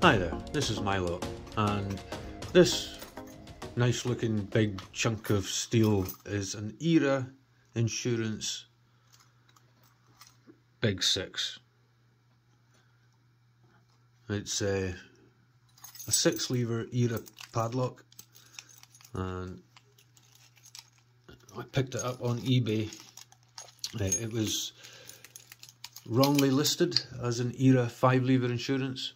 Hi there, this is Milo, and this nice looking big chunk of steel is an ERA Insurance Big 6. It's a 6-lever ERA padlock, and I picked it up on eBay. It was wrongly listed as an ERA 5-lever insurance.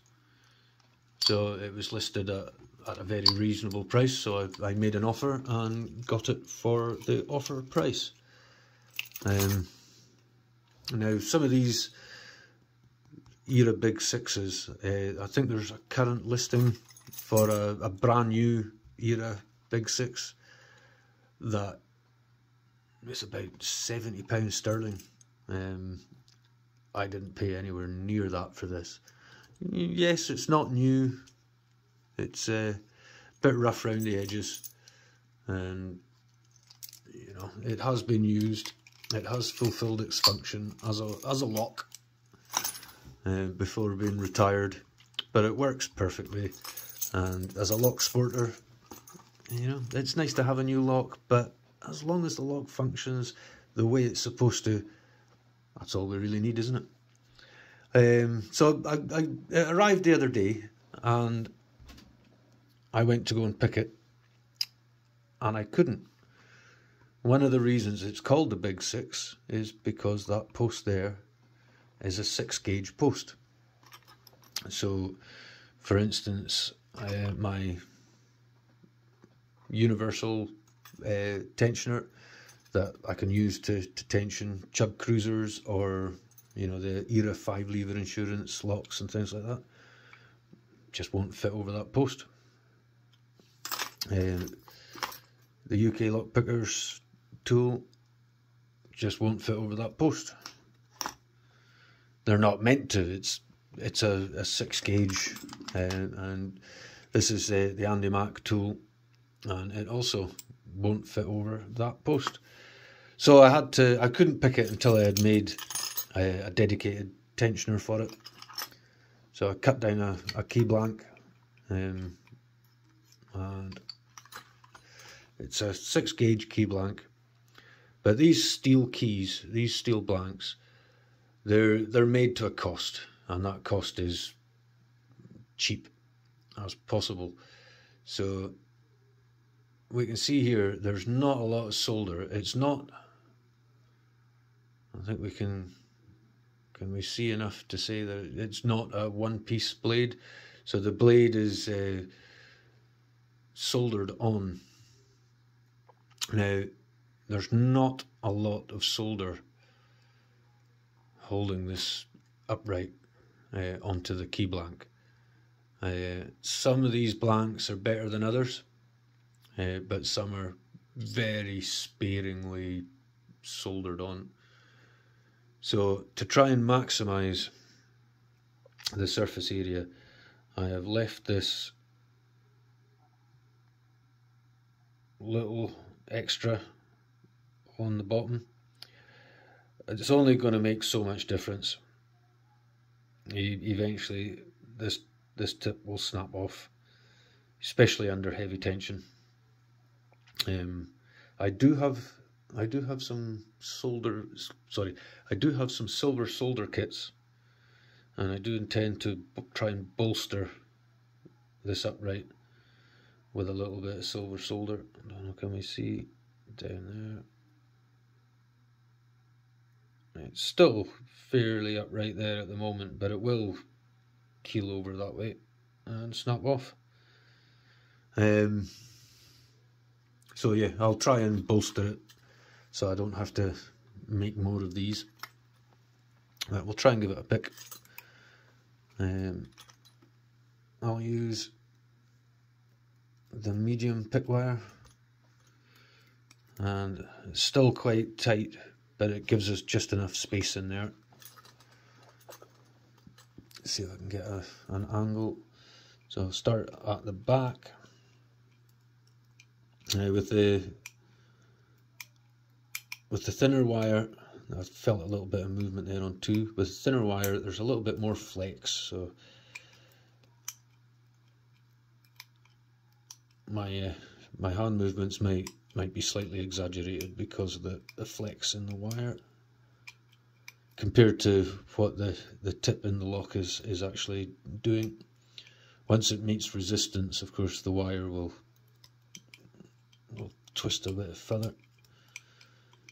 So it was listed at a very reasonable price, so I made an offer and got it for the offer price. Now some of these ERA Big 6s, I think there's a current listing for a brand new ERA Big 6 that is about £70 sterling. I didn't pay anywhere near that for this. Yes, it's not new, it's a bit rough around the edges, and you know, it has been used, it has fulfilled its function as a lock before being retired, but it works perfectly. And as a lock sporter, you know, it's nice to have a new lock, but as long as the lock functions the way it's supposed to, that's all we really need, isn't it? So it arrived the other day, and I went to go and pick it, and I couldn't. One of the reasons it's called the Big 6 is because that post there is a 6-gauge post. So, for instance, my universal tensioner that I can use to tension chub cruisers, or you know, the ERA 5-lever insurance locks and things like that, just won't fit over that post. The UK lock pickers tool just won't fit over that post. They're not meant to. It's a 6-gauge, and this is the Andy Mac tool, and it also won't fit over that post. So I couldn't pick it until I had made a dedicated tensioner for it. So I cut down a key blank, and it's a 6-gauge key blank. But these steel keys, these steel blanks, they're made to a cost, and that cost is cheap as possible. So we can see here there's not a lot of solder. It's not, I think we can we see enough to say that it's not a one-piece blade. So the blade is soldered on. Now there's not a lot of solder holding this upright onto the key blank. Some of these blanks are better than others, but some are very sparingly soldered on. So to try and maximize the surface area, I have left this little extra on the bottom. It's only going to make so much difference. Eventually this tip will snap off, especially under heavy tension. I do have some silver solder kits, and I do intend to try and bolster this upright with a little bit of silver solder. I don't know, can we see down there? It's still fairly upright there at the moment, but it will keel over that way and snap off. So yeah, I'll try and bolster it so I don't have to make more of these. But we'll try and give it a pick. I'll use the medium pick wire, and it's still quite tight, but it gives us just enough space in there. Let's see if I can get an angle. So I'll start at the back. With the thinner wire, I felt a little bit of movement there on 2. With thinner wire, there's a little bit more flex, so my my hand movements might be slightly exaggerated because of the flex in the wire compared to what the tip in the lock is actually doing. Once it meets resistance, of course, the wire will twist a bit further.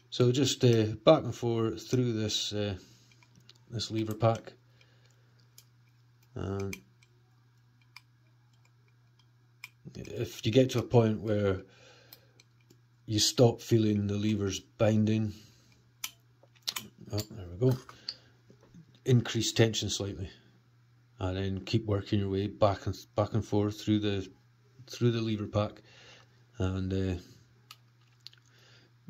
So just back and forth through this this lever pack, and if you get to a point where you stop feeling the levers binding, oh, there we go, increase tension slightly, and then keep working your way back and forth through the lever pack, and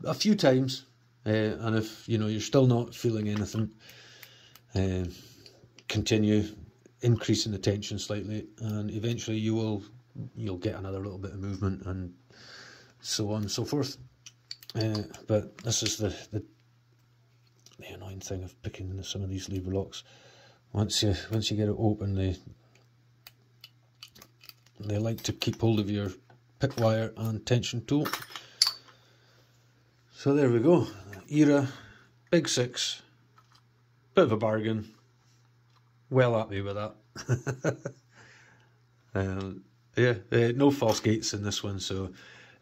a few times, and if you're still not feeling anything, continue increasing the tension slightly, and eventually you'll get another little bit of movement, and so on and so forth. But this is the annoying thing of picking some of these lever locks. Once you get it open, they like to keep hold of your pick wire and tension tool. So there we go, Era Big 6, bit of a bargain, well happy with that. Yeah, no false gates in this one, so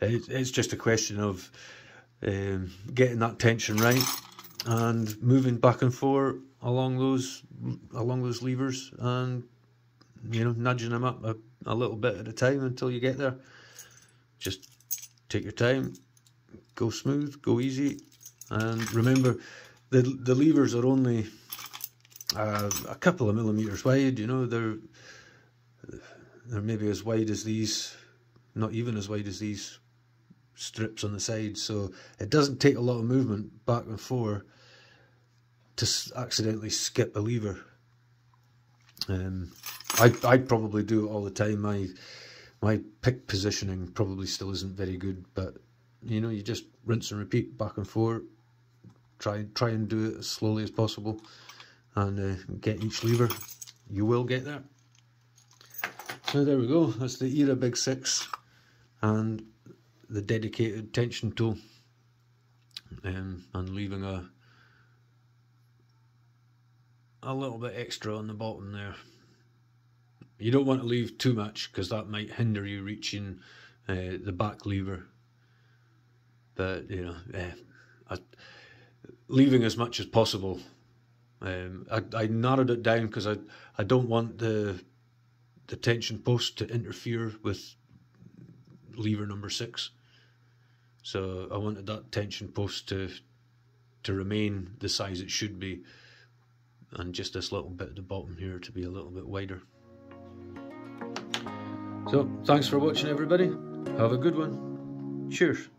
it's just a question of getting that tension right and moving back and forth along those levers, and nudging them up a little bit at a time until you get there. Just take your time, go smooth, go easy, and remember the levers are only a couple of millimeters wide. They're maybe as wide as these, not even as wide as these strips on the side, so it doesn't take a lot of movement back and forth to accidentally skip a lever. I probably do it all the time. My pick positioning probably still isn't very good, but you just rinse and repeat back and forth. Try and do it as slowly as possible, and get each lever. You will get there. So there we go. That's the Era Big 6 and the dedicated tension tool, and leaving a little bit extra on the bottom there. You don't want to leave too much because that might hinder you reaching the back lever, but leaving as much as possible. I narrowed it down because I don't want the tension post to interfere with lever number 6, so I wanted that tension post to remain the size it should be, and just this little bit at the bottom here to be a little bit wider. So thanks for watching, everybody. Have a good one. Cheers.